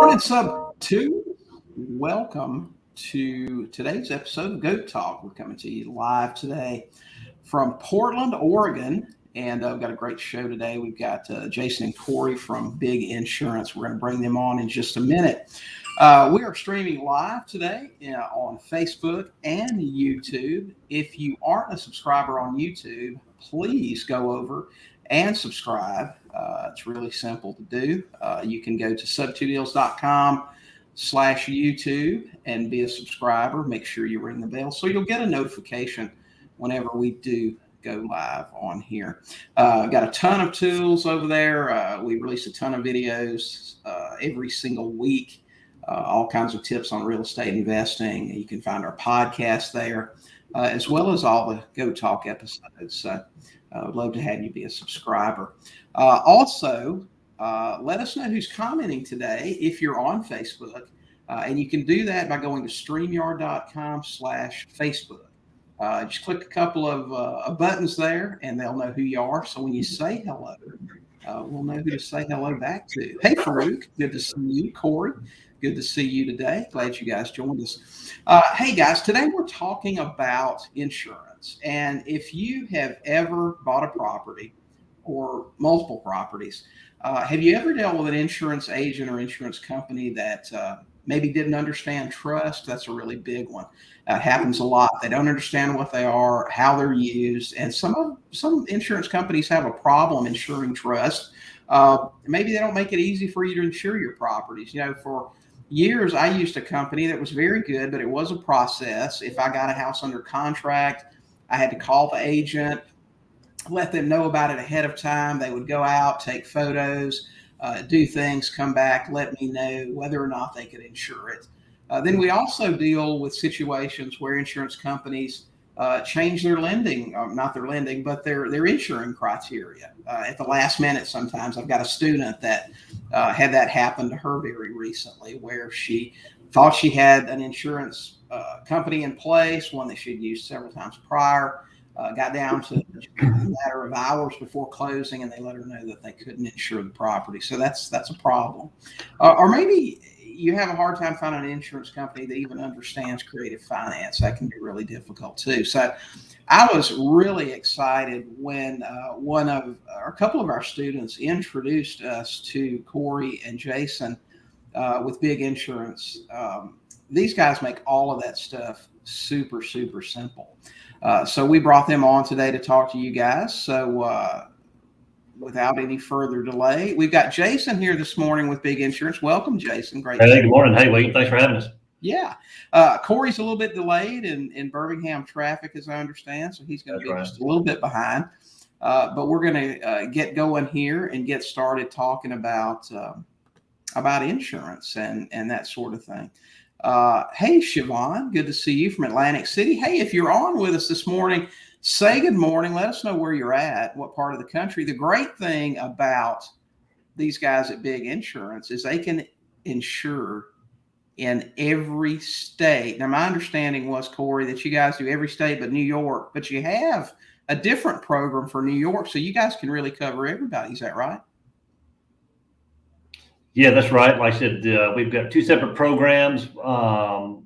Morning, Sub 2. Welcome to today's episode of Goat Talk. We're coming to you live today from Portland, Oregon, and we've got a great show today. We've got Jason and Corey from Big Insurance. We're going to bring them on in just a minute. We are streaming live today on Facebook and YouTube. If you aren't a subscriber on YouTube, please go over and subscribe. It's really simple to do. You can go to sub2deals.com/YouTube and be a subscriber. Make sure you ring the bell so you'll get a notification whenever we do go live on here. Got a ton of tools over there. We release a ton of videos every single week. All kinds of tips on real estate investing. You can find our podcast there, as well as all the Go Talk episodes. So I would love to have you be a subscriber. Also, let us know who's commenting today if you're on Facebook. And you can do that by going to streamyard.com/Facebook. Just click a couple of buttons there and they'll know who you are. So when you say hello, we'll know who to say hello back to. Hey, Farouk, good to see you. Corey, good to see you today. Glad you guys joined us. Hey, guys, today we're talking about insurance. And if you have ever bought a property or multiple properties, have you ever dealt with an insurance agent or insurance company that maybe didn't understand trust? That's a really big one. It happens a lot. They don't understand what they are, how they're used. And some insurance companies have a problem insuring trust. Maybe they don't make it easy for you to insure your properties. You know, for years, I used a company that was very good, but it was a process. If I got a house under contract, I had to call the agent, let them know about it ahead of time. They would go out, take photos, do things, come back, let me know whether or not they could insure it. Then we also deal with situations where insurance companies change their lending, not their lending, but their insuring criteria at the last minute. Sometimes I've got a student that had that happen to her very recently, where she thought she had an insurance company in place, one that she'd used several times prior, got down to a matter of hours before closing, and they let her know that they couldn't insure the property. So that's a problem. Or maybe you have a hard time finding an insurance company that even understands creative finance. That can be really difficult too. So I was really excited when a couple of our students introduced us to Corey and Jason with Big Insurance. These guys make all of that stuff super, super simple. So we brought them on today to talk to you guys. So without any further delay, we've got Jason here this morning with Big Insurance. Welcome, Jason. Great. Hey, good morning. Hey, Wayne. Thanks for having us. Yeah. Corey's a little bit delayed in Birmingham traffic, as I understand. So he's going to be just a little bit behind. But we're going to get going here and get started talking about insurance and that sort of thing. Hey, Siobhan, good to see you from Atlantic City. Hey, if you're on with us this morning, say good morning. Let us know where you're at, what part of the country. The great thing about these guys at Big Insurance is they can insure in every state. Now, my understanding was, Corey, that you guys do every state but New York, but you have a different program for New York, so you guys can really cover everybody. Is that right? Yeah, that's right. Like I said, we've got two separate programs, and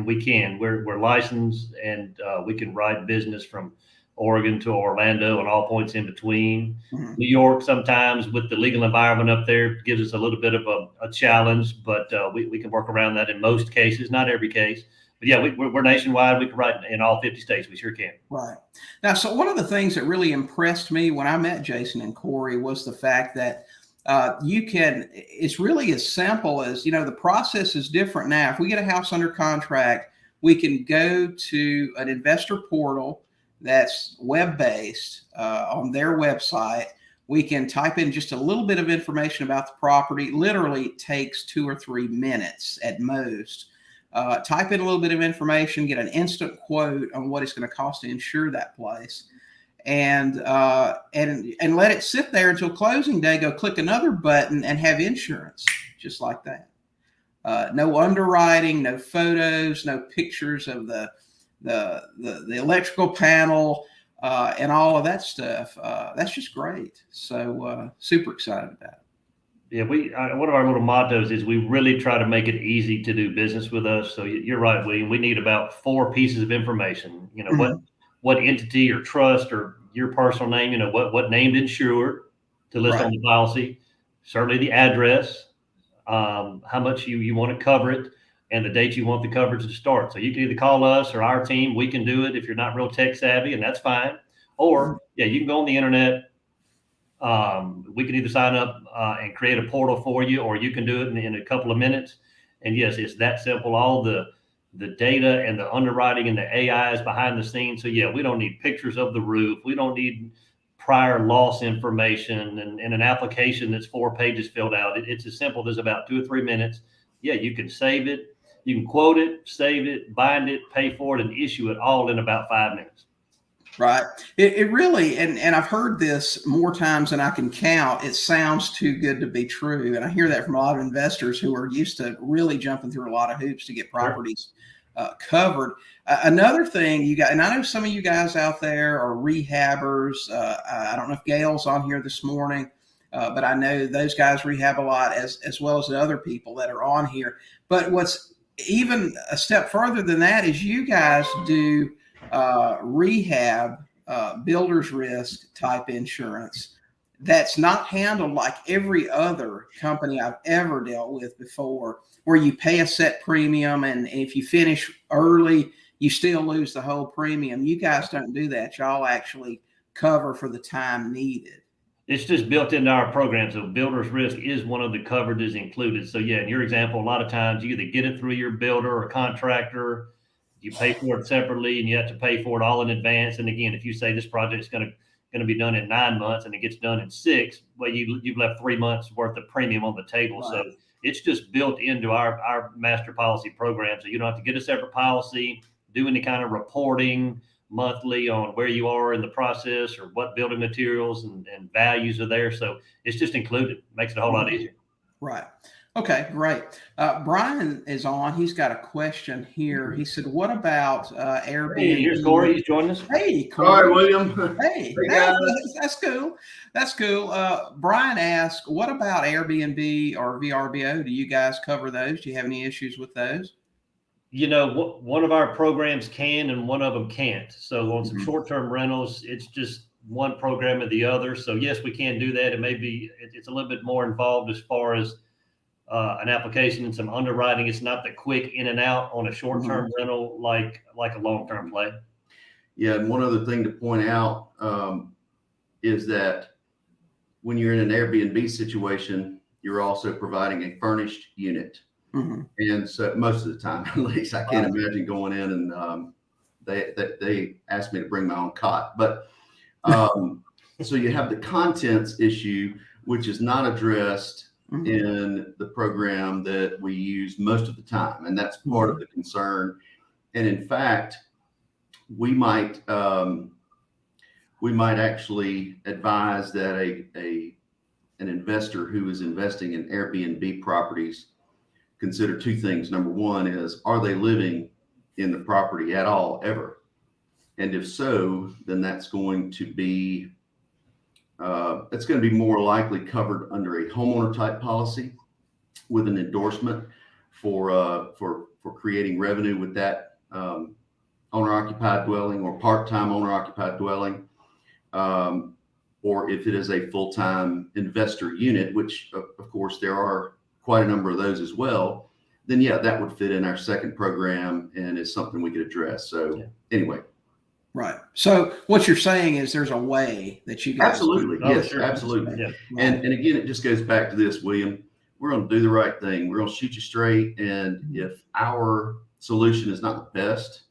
we're licensed, and we can write business from Oregon to Orlando and all points in between. Mm-hmm. New York, sometimes with the legal environment up there, gives us a little bit of a challenge, but we can work around that in most cases, not every case. But yeah, we're nationwide. We can write in all 50 states. We sure can. Right. Now, so one of the things that really impressed me when I met Jason and Corey was the fact that it's really as simple as, the process is different now. If we get a house under contract, we can go to an investor portal that's web-based on their website. We can type in just a little bit of information about the property. Literally takes 2 or 3 minutes at most. Type in a little bit of information, get an instant quote on what it's going to cost to insure that place. And let it sit there until closing day, go click another button and have insurance just like that. No underwriting, no photos, no pictures of the electrical panel, and all of that stuff. That's just great. So super excited about it. Yeah, one of our little mottos is we really try to make it easy to do business with us. So you're right, William. We need about 4 pieces of information. You know, Mhm. what entity or trust or your personal name. You know, what named insured to list Right. on the policy. Certainly the address, how much you want to cover it, and the date you want the coverage to start. So you can either call us or our team. We can do it if you're not real tech savvy, and that's fine. Or yeah, you can go on the internet. We can either sign up and create a portal for you, or you can do it in a couple of minutes. And yes, it's that simple. All the data and the underwriting and the AI is behind the scenes. So yeah, we don't need pictures of the roof. We don't need prior loss information and an application that's 4 pages filled out. It's as simple as about 2 or 3 minutes. Yeah, you can save it, you can quote it, save it, bind it, pay for it, and issue it all in about 5 minutes. Right. It really, and I've heard this more times than I can count. It sounds too good to be true. And I hear that from a lot of investors who are used to really jumping through a lot of hoops to get properties covered. Another thing you got, and I know some of you guys out there are rehabbers. I don't know if Gail's on here this morning, but I know those guys rehab a lot as well as the other people that are on here. But what's even a step further than that is you guys do rehab, builder's risk type insurance that's not handled like every other company I've ever dealt with before, where you pay a set premium and if you finish early, you still lose the whole premium. You guys don't do that. Y'all actually cover for the time needed. It's just built into our program. So builder's risk is one of the coverages included. So yeah, in your example, a lot of times you either get it through your builder or contractor, you pay for it separately, and you have to pay for it all in advance. And again, if you say this project is going to be done in 9 months and it gets done in 6, well, you've left 3 months worth of premium on the table. Right. So it's just built into our master policy program. So you don't have to get a separate policy, do any kind of reporting monthly on where you are in the process or what building materials and values are there. So it's just included. Makes it a whole lot easier. Right. Okay, great. Brian is on. He's got a question here. He said, what about Airbnb? Hey, here's Corey. He's joining us. Hey, Corey. All right, William. Hey, that's cool. That's cool. Brian asked, what about Airbnb or VRBO? Do you guys cover those? Do you have any issues with those? You know, one of our programs can and one of them can't. So on some short-term rentals, it's just one program or the other. So yes, we can do that. It may be, it's a little bit more involved as far as an application and some underwriting. It's not the quick in and out on a short-term rental like a long-term play. Yeah, and one other thing to point out is that when you're in an Airbnb situation, you're also providing a furnished unit. And so most of the time, at least, I can't imagine going in and they asked me to bring my own cot. But so you have the contents issue, which is not addressed in the program that we use most of the time. And that's part of the concern. And in fact, we might actually advise that an investor who is investing in Airbnb properties consider 2 things. Number one is, are they living in the property at all, ever? And if so, then that's going to be more likely covered under a homeowner type policy with an endorsement for creating revenue with that owner occupied dwelling or part-time owner occupied dwelling, or if it is a full-time investor unit, which of course there are quite a number of those as well, then yeah, that would fit in our second program and is something we could address. So anyway. Right. So what you're saying is there's a way that you guys. Absolutely. Yes, sure. absolutely. Yeah. And again, it just goes back to this, William. We're going to do the right thing. We're going to shoot you straight. And if our solution is not the best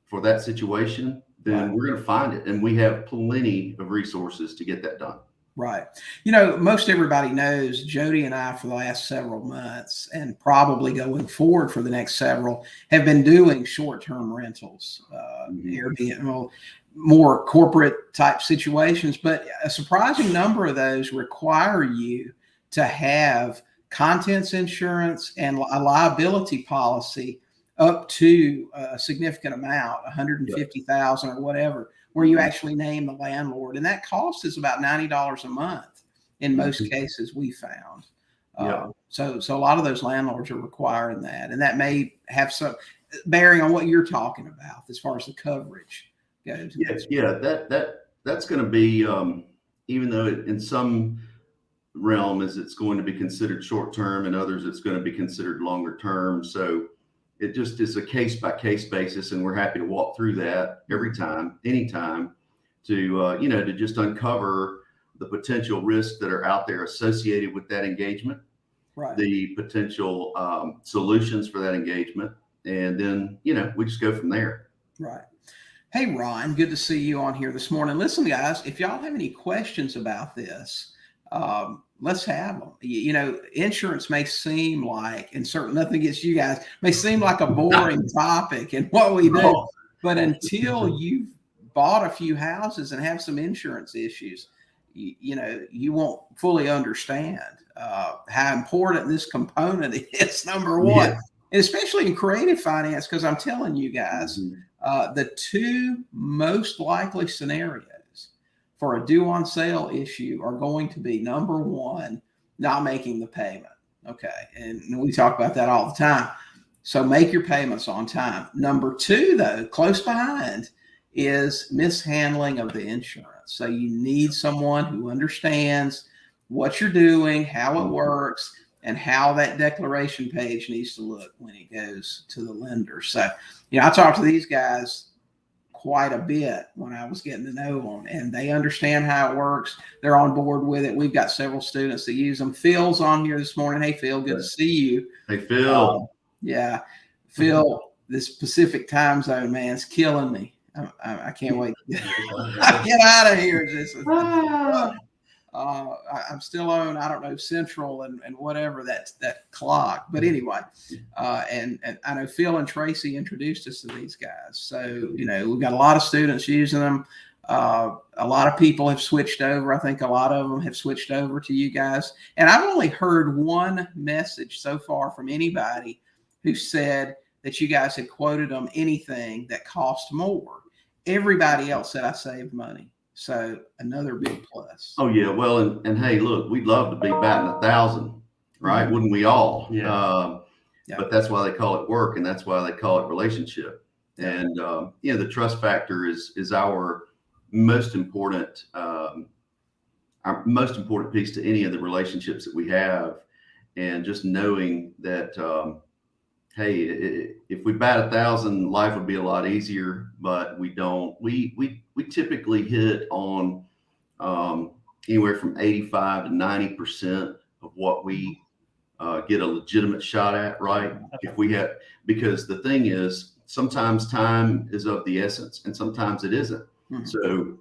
for that situation, then we're going to find it. And we have plenty of resources to get that done. Right. You know, most everybody knows Jody and I for the last several months and probably going forward for the next several have been doing short-term rentals, Airbnb, more corporate type situations. But a surprising number of those require you to have contents insurance and a liability policy up to a significant amount, 150,000 or whatever, where you actually name the landlord. And that cost is about $90 a month in most cases we found. Yeah. So a lot of those landlords are requiring that, and that may have some bearing on what you're talking about as far as the coverage goes. Yeah. That's going to be, even though in some realm it's going to be considered short term, and others it's going to be considered longer term. So it just is a case by case basis, and we're happy to walk through that every time, anytime, to to just uncover the potential risks that are out there associated with that engagement, Right. the potential solutions for that engagement, and then we just go from there. Right. Hey, Ron, good to see you on here this morning. Listen, guys, if y'all have any questions about this, let's have them. Insurance may seem like, and certainly nothing against you guys, may seem like a boring topic and what we do, but until you've bought a few houses and have some insurance issues, you won't fully understand how important this component is, number one. Yeah. And especially in creative finance, because I'm telling you guys, the two most likely scenarios for a due on sale issue are going to be, number one, not making the payment. Okay. And we talk about that all the time. So make your payments on time. Number two, though, close behind, is mishandling of the insurance. So you need someone who understands what you're doing, how it works, and how that declaration page needs to look when it goes to the lender. So, I talked to these guys quite a bit when I was getting to know them, and they understand how it works. They're on board with it. We've got several students that use them. Phil's on here this morning. Hey, Phil, good to see you. Hey, Phil. Yeah, Phil, this Pacific time zone, man, it's killing me. I can't wait to get out of here. I'm still on, I don't know, Central and whatever that clock. But anyway, and I know Phil and Tracy introduced us to these guys. So, we've got a lot of students using them. A lot of people have switched over. I think a lot of them have switched over to you guys. And I've only heard one message so far from anybody who said that you guys had quoted them anything that cost more. Everybody else said I saved money. So another big plus. Oh yeah. Well, and hey, look, we'd love to be batting 1,000, right? Wouldn't we all? Yeah. But that's why they call it work, and that's why they call it relationship. And the trust factor is our most important piece to any of the relationships that we have. And just knowing that, hey, if we bat 1,000, life would be a lot easier, but we don't. We typically hit on anywhere from 85 to 90% of what we get a legitimate shot at, right? If we have, because the thing is, sometimes time is of the essence, and sometimes it isn't. Mm-hmm. So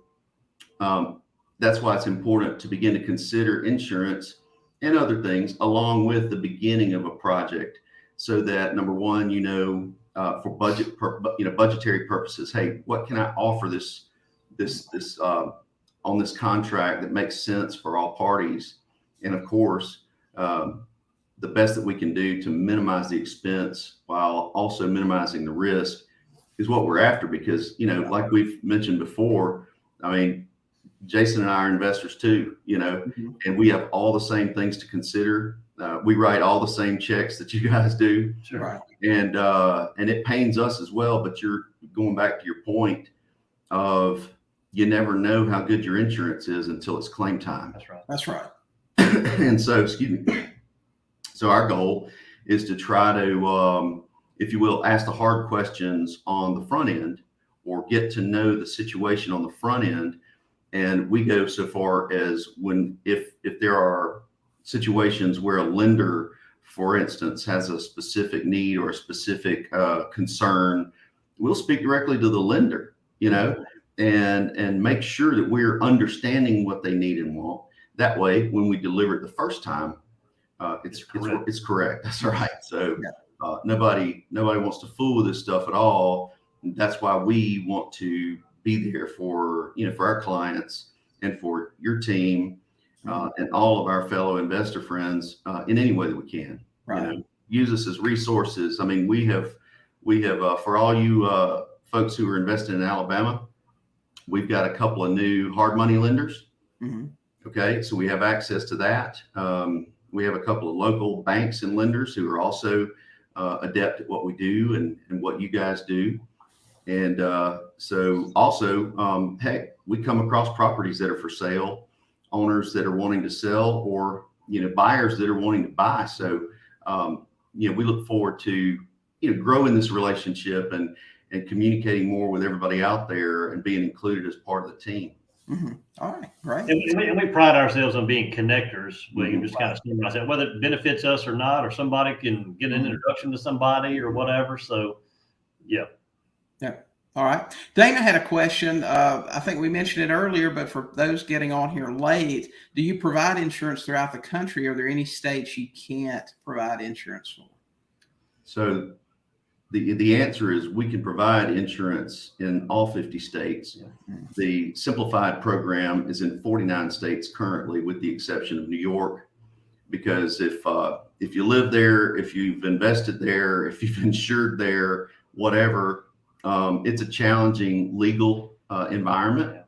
that's why it's important to begin to consider insurance and other things along with the beginning of a project. So that, number one, for budgetary purposes, hey, what can I offer this on this contract that makes sense for all parties? And of course, the best that we can do to minimize the expense while also minimizing the risk is what we're after. Because, like we've mentioned before, I mean, Jason and I are investors too, and we have all the same things to consider. We write all the same checks that you guys do. Sure. And it pains us as well, but you're going back to your point of you never know how good your insurance is until it's claim time. That's right. And so, so our goal is to try to, if you will, ask the hard questions on the front end, or get to know the situation on the front end. And we go so far as if there are situations where a lender, for instance, has a specific need or a specific concern, we'll speak directly to the lender, and make sure that we're understanding what they need and want. That way, when we deliver it the first time, it's correct. That's right. So nobody wants to fool with this stuff at all. That's why we want to be there for our clients and for your team. And all of our fellow investor friends in any way that we can. Right. Use us as resources. I mean, we have for all you folks who are investing in Alabama, we've got a couple of new hard money lenders. Mm-hmm. Okay, so we have access to that. We have a couple of local banks and lenders who are also adept at what we do and what you guys do. And so also, heck, we come across properties that are for sale, owners that are wanting to sell, or, buyers that are wanting to buy. So, we look forward to, growing this relationship and communicating more with everybody out there and being included as part of the team. Mm-hmm. All right, great. And we pride ourselves on being connectors. We can just kind of summarize that, whether it benefits us or not, or somebody can get an introduction to somebody or whatever. So, yeah. Yeah. All right. Dana had a question. I think we mentioned it earlier, but for those getting on here late, do you provide insurance throughout the country? Are there any states you can't provide insurance for? So the answer is we can provide insurance in all 50 states. The simplified program is in 49 states currently, with the exception of New York, because if you live there, if you've invested there, if you've insured there, whatever, it's a challenging legal environment.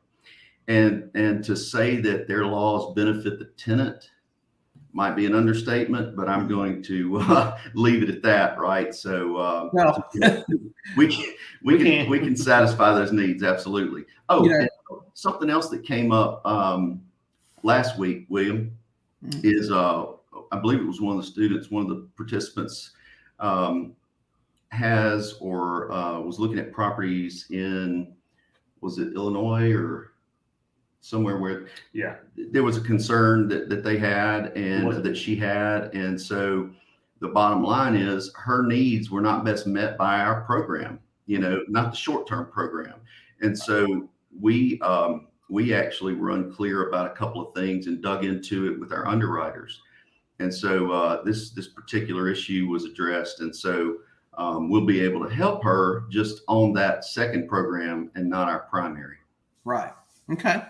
And to say that their laws benefit the tenant might be an understatement, but I'm going to leave it at that, right? So we can satisfy those needs, absolutely. Oh, and something else that came up last week, William, is I believe it was one of the participants was looking at properties in, was it Illinois or somewhere where there was a concern that they had and that she had. And so the bottom line is her needs were not best met by our program, not the short-term program. And so we actually were unclear about a couple of things and dug into it with our underwriters. And so this particular issue was addressed. And so we'll be able to help her just on that second program and not our primary. Right. Okay.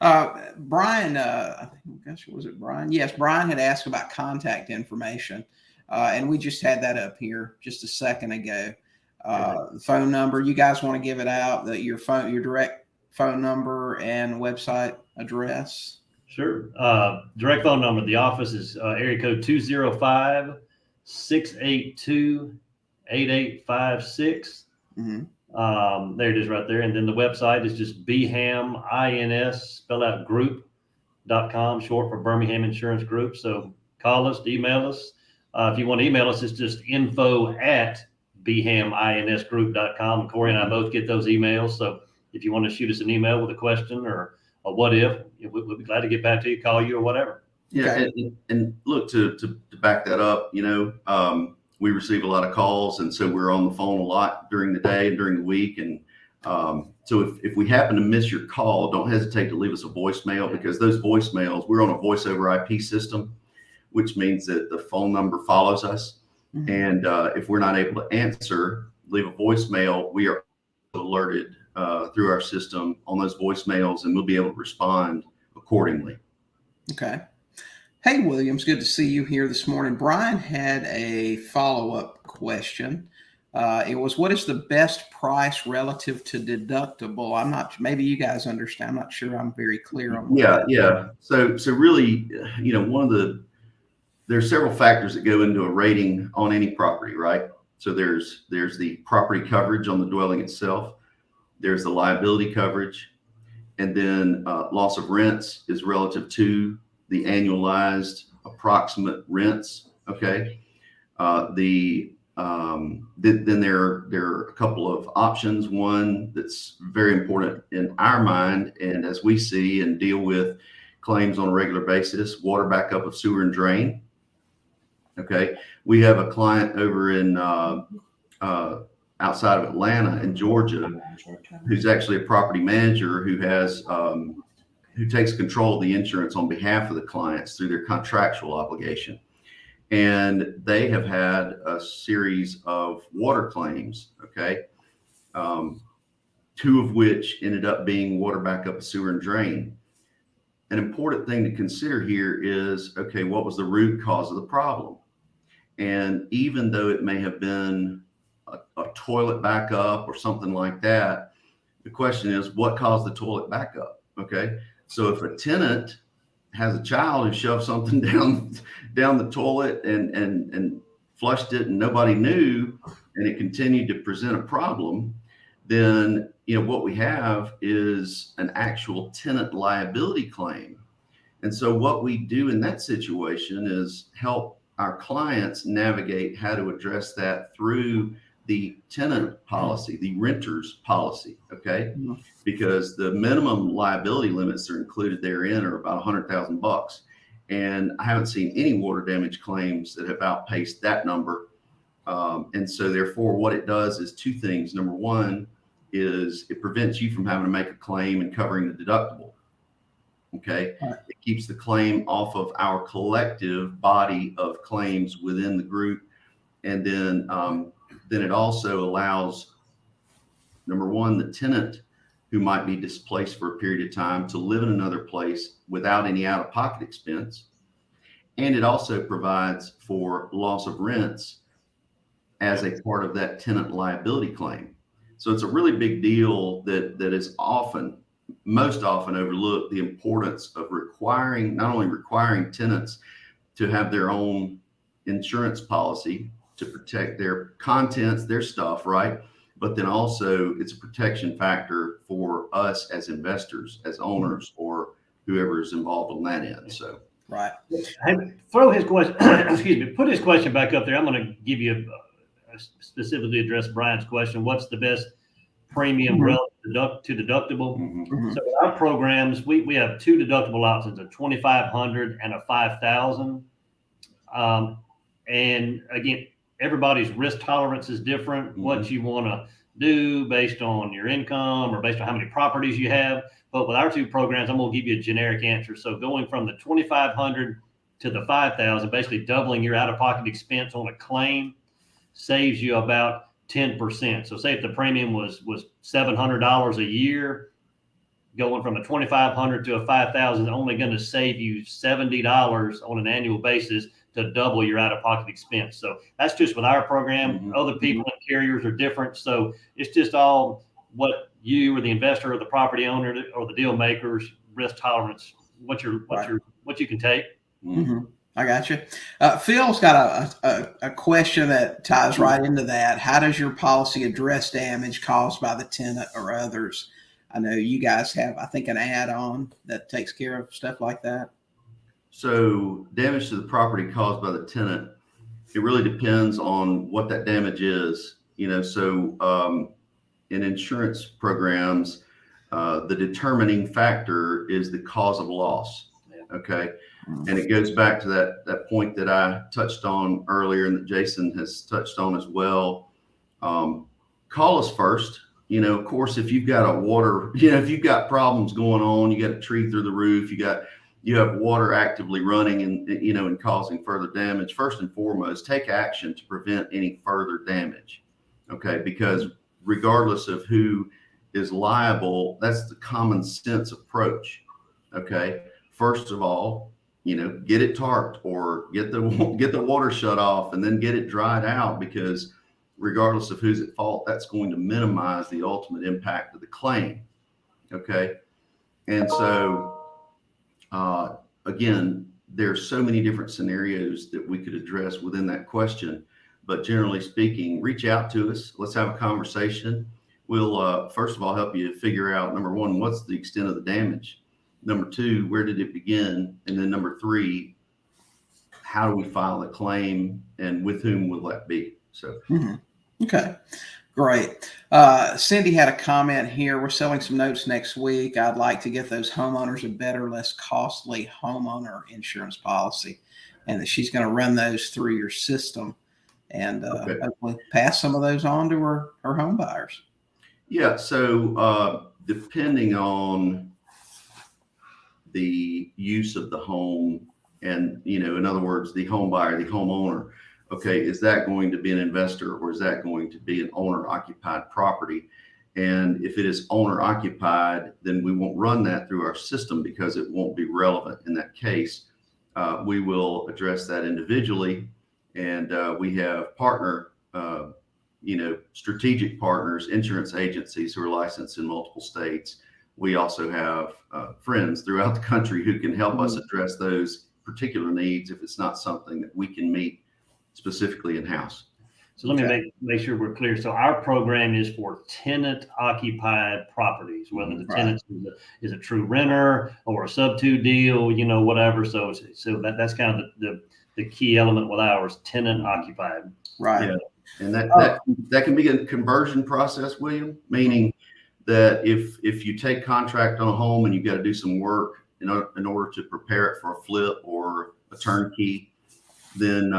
Brian, I think, was it Brian? Yes, Brian had asked about contact information, and we just had that up here just a second ago. The phone number, you guys want to give it out, your direct phone number and website address? Sure. Direct phone number, the office is area code 205-682-8856. Mm-hmm. There it is right there. And then the website is just BHAM-group.com, short for Birmingham Insurance Group. So call us, email us. If you want to email us, it's just info@BHAM-group.com. And Corey and I both get those emails. So if you want to shoot us an email with a question or a what if, we'll be glad to get back to you, call you or whatever. Yeah. Okay. And look, to back that up, we receive a lot of calls, and so we're on the phone a lot during the day and during the week. And so if we happen to miss your call, don't hesitate to leave us a voicemail, because those voicemails, we're on a voice over IP system, which means that the phone number follows us. Mm-hmm. And if we're not able to answer, leave a voicemail, we are alerted through our system on those voicemails, and we'll be able to respond accordingly. Okay. Hey, Williams, good to see you here this morning. Brian had a follow-up question. It was, what is the best price relative to deductible? Maybe you guys understand. I'm not sure I'm very clear on that. Yeah. So really, there's several factors that go into a rating on any property, right? So there's the property coverage on the dwelling itself. There's the liability coverage. And then loss of rents is relative to the annualized approximate rents. Okay. Then there are a couple of options. One that's very important in our mind, and as we see and deal with claims on a regular basis, water backup of sewer and drain. Okay. We have a client over in outside of Atlanta in Georgia, who's actually a property manager who has who takes control of the insurance on behalf of the clients through their contractual obligation. And they have had a series of water claims, okay, two of which ended up being water backup, sewer, and drain. An important thing to consider here is, okay, what was the root cause of the problem? And even though it may have been a toilet backup or something like that, the question is, what caused the toilet backup? Okay. So if a tenant has a child who shoved something down the toilet and flushed it and nobody knew, and it continued to present a problem, then what we have is an actual tenant liability claim. And so what we do in that situation is help our clients navigate how to address that through the tenant policy, the renter's policy, okay? Because the minimum liability limits that are included therein are about $100,000. And I haven't seen any water damage claims that have outpaced that number. And so therefore what it does is two things. Number one is it prevents you from having to make a claim and covering the deductible. Okay. It keeps the claim off of our collective body of claims within the group. And then it also allows, number one, the tenant who might be displaced for a period of time to live in another place without any out-of-pocket expense. And it also provides for loss of rents as a part of that tenant liability claim. So it's a really big deal that is most often overlooked, the importance of not only requiring tenants to have their own insurance policy to protect their contents, their stuff, right? But then also it's a protection factor for us as investors, as owners, or whoever is involved on that end. So, right. Hey, throw his question, put his question back up there. I'm going to give you specifically address Brian's question. What's the best premium relative to deductible? So with our programs, we have two deductible options, a $2,500 and a $5,000. And again, everybody's risk tolerance is different. What you want to do based on your income or based on how many properties you have. But with our two programs, I'm going to give you a generic answer. So going from the $2,500 to the $5,000, basically doubling your out-of-pocket expense on a claim, saves you about 10%. So say if the premium was $700 a year, going from a $2,500 to a $5,000 is only going to save you $70 on an annual basis to double your out-of-pocket expense. So that's just with our program. Other people and carriers are different. So it's just all what you or the investor or the property owner or the deal maker's risk tolerance, what you can take. I got you. Phil's got a question that ties right into that. How does your policy address damage caused by the tenant or others? I know you guys have, I think, an add-on that takes care of stuff like that. So damage to the property caused by the tenant, it really depends on what that damage is. So in insurance programs, the determining factor is the cause of loss. Okay. And it goes back to that point that I touched on earlier and that Jason has touched on as well. Call us first. Of course, if you've got if you've got problems going on, you got a tree through the roof, you have water actively running and causing further damage, first and foremost, take action to prevent any further damage. Okay. Because regardless of who is liable, that's the common sense approach. Okay. First of all, get it tarped or get the water shut off and then get it dried out, because regardless of who's at fault, that's going to minimize the ultimate impact of the claim. Okay. And so, again, there's so many different scenarios that we could address within that question, but generally speaking, reach out to us. Let's have a conversation. We'll, first of all, help you figure out, number one, what's the extent of the damage? Number two, where did it begin? And then number three, how do we file a claim and with whom will that be? So, Okay, great. Cindy had a comment here. We're selling some notes next week. I'd like to get those homeowners a better, less costly homeowner insurance policy, and that she's going to run those through your system and hopefully pass some of those on to her home buyers. Yeah. So depending on the use of the home and, in other words, the home buyer, the homeowner, okay, is that going to be an investor or is that going to be an owner occupied property? And if it is owner occupied, then we won't run that through our system because it won't be relevant in that case. We will address that individually. And we have strategic partners, insurance agencies who are licensed in multiple states we also have friends throughout the country who can help us address those particular needs if it's not something that we can meet specifically in-house. So let me make sure we're clear. So our program is for tenant occupied properties, whether the tenant is a true renter or a sub-2 deal, whatever. So that's kind of the key element with ours, tenant occupied. Right. Yeah. And that can be a conversion process, William, meaning that if you take contract on a home and you've got to do some work in order to prepare it for a flip or a turnkey, then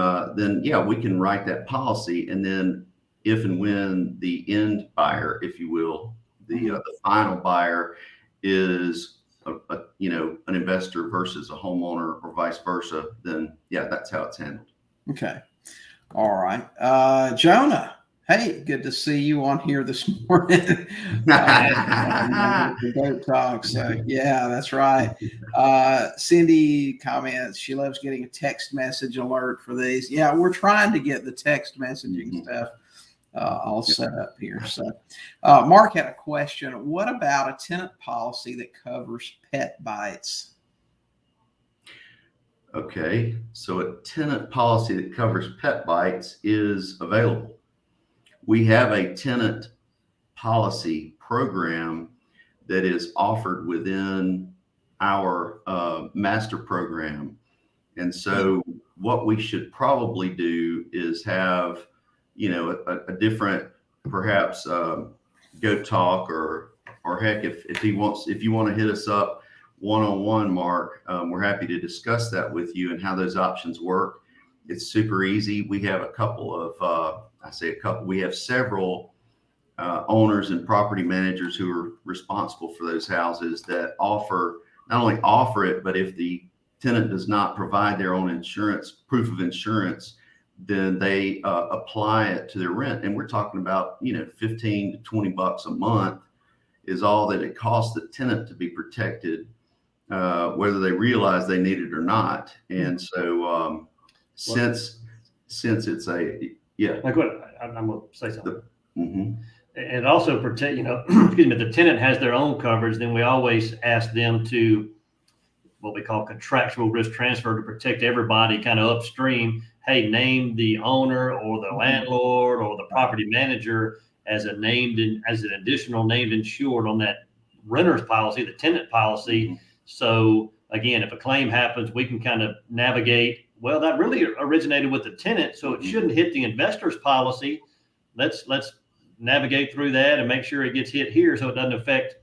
yeah, we can write that policy. And then if and when the end buyer, if you will, the final buyer is an investor versus a homeowner or vice versa, then yeah, that's how it's handled. Okay. All right. Jonah, hey, good to see you on here this morning. Boat talk. So yeah, that's right. Cindy comments, she loves getting a text message alert for these. Yeah, we're trying to get the text messaging stuff all set up here. So Mark had a question. What about a tenant policy that covers pet bites? Okay, so a tenant policy that covers pet bites is available. We have a tenant policy program that is offered within our master program. And so what we should probably do is have, a different, perhaps go talk or heck, if you want to hit us up one-on-one, Mark, we're happy to discuss that with you and how those options work. It's super easy. We have a couple of, we have several owners and property managers who are responsible for those houses that not only offer it, but if the tenant does not provide their own proof of insurance, then they apply it to their rent. And we're talking about, $15 to $20 a month is all that it costs the tenant to be protected, whether they realize they need it or not. And so since it's like what I'm going to say something. And also protect, excuse me, the tenant has their own coverage, then we always ask them to what we call contractual risk transfer to protect everybody kind of upstream. Hey, name the owner or the landlord or the property manager as an additional named insured on that renter's policy, the tenant policy. So again, if a claim happens, we can kind of navigate, well, that really originated with the tenant, so it shouldn't hit the investor's policy. Let's navigate through that and make sure it gets hit here so it doesn't affect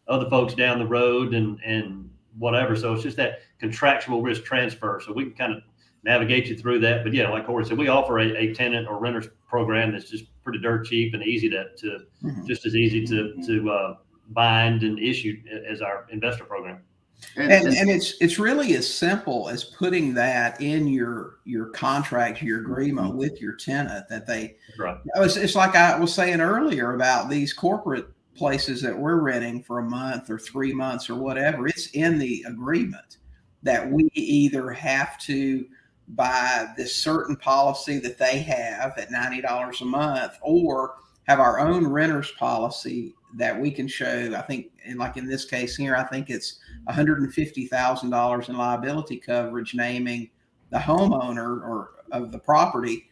other folks down the road and whatever. So it's just that contractual risk transfer. So we can kind of navigate you through that. But yeah, like Corey said, we offer a tenant or renter's program that's just pretty dirt cheap and easy to just as easy to bind and issue as our investor program. And it's really as simple as putting that in your contract, your agreement with your tenant that they, it's like I was saying earlier about these corporate places that we're renting for a month or 3 months or whatever. It's in the agreement that we either have to buy this certain policy that they have at $90 a month or have our own renter's policy that we can show. I think, like in this case here, I think it's $150,000 in liability coverage, naming the homeowner or of the property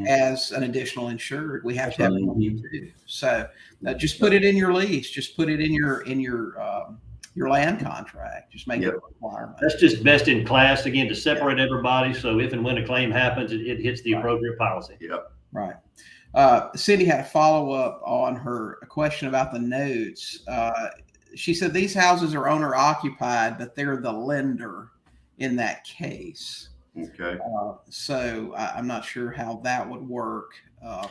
as an additional insured. We have to have it too. So just put it in your lease. Just put it in your land contract. Just make it a requirement. That's just best in class again to separate everybody. So if and when a claim happens, it hits the appropriate policy. Yep. Right. Cindy had a follow-up on her question about the notes. She said these houses are owner occupied, but they're the lender in that case. Okay. So I'm not sure how that would work. I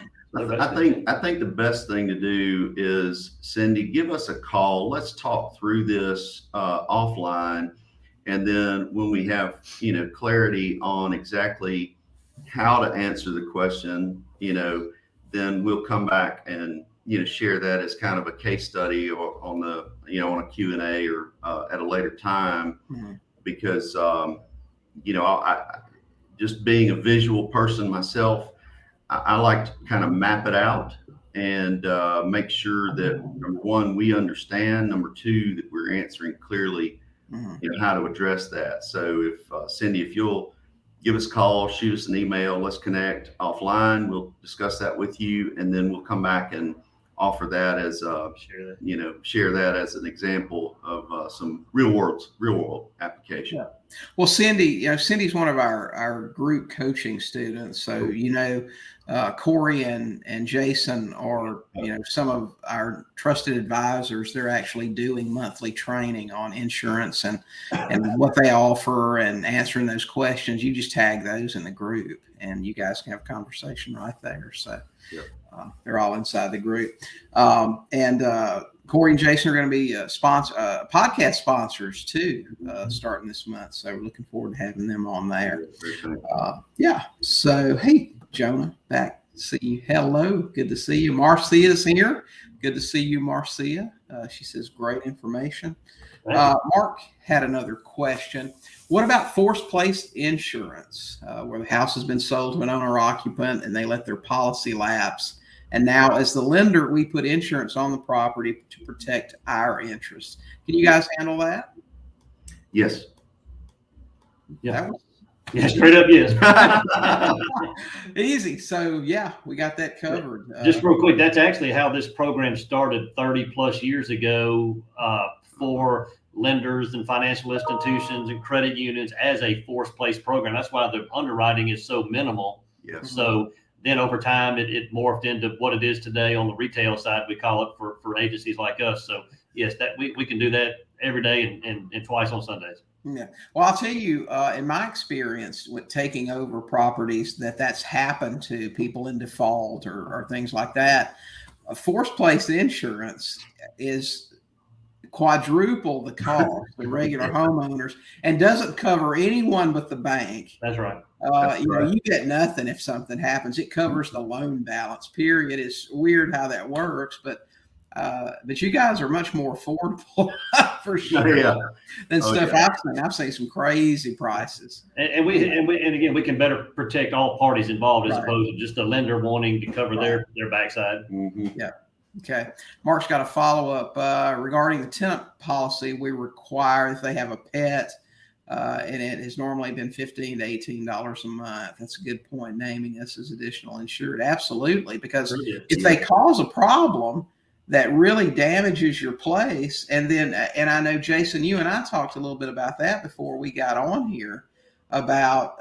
think the best thing to do is, Cindy, give us a call. Let's talk through this offline. And then when we have, clarity on exactly how to answer the question, then we'll come back and, share that as kind of a case study or on on a Q&A or at a later time, because, I just being a visual person myself, I like to kind of map it out and make sure that number one, we understand, number two, that we're you're answering clearly, Mm-hmm. how to address that. So if Cindy, if you'll give us a call, shoot us an email, let's connect offline. We'll discuss that with you, and then we'll come back and offer that as share that as an example of some real world application. Yeah. Well, Cindy, Cindy's one of our group coaching students. So, Corey and Jason are, some of our trusted advisors. They're actually doing monthly training on insurance and what they offer and answering those questions. You just tag those in the group and you guys can have a conversation right there. So they're all inside the group. Corey and Jason are going to be podcast sponsors too, starting this month. So we're looking forward to having them on there. So, hey, Jonah, back to see you. Hello. Good to see you. Marcia's here. Good to see you, Marcia. She says great information. Mark had another question. What about forced placed insurance, where the house has been sold to an owner occupant and they let their policy lapse? And now, as the lender, we put insurance on the property to protect our interests. Can you guys handle that? Yes. Yeah. Straight up, yes. Easy. So, we got that covered. Just real quick, that's actually how this program started 30 plus years ago for lenders and financial institutions and credit unions as a forced place program. That's why the underwriting is so minimal. Yes. So then over time, it morphed into what it is today on the retail side. We call it for agencies like us. So yes, that we can do that every day and twice on Sundays. Yeah. Well, I'll tell you, in my experience with taking over properties, that's happened to people in default or things like that. A forced place insurance is quadruple the cost of regular homeowners and doesn't cover anyone but the bank. That's right. You get nothing if something happens. It covers the loan balance, period. It's weird how that works, but you guys are much more affordable for sure than stuff I've seen. I've seen some crazy prices. And again, we can better protect all parties involved as opposed to just the lender wanting to cover their backside. Mm-hmm. Yeah. Okay. Mark's got a follow-up regarding the tenant policy. We require if they have a pet, and it has normally been $15 to $18 a month. That's a good point, naming this as additional insured. Absolutely, because if they cause a problem that really damages your place, and I know, Jason, you and I talked a little bit about that before we got on here, about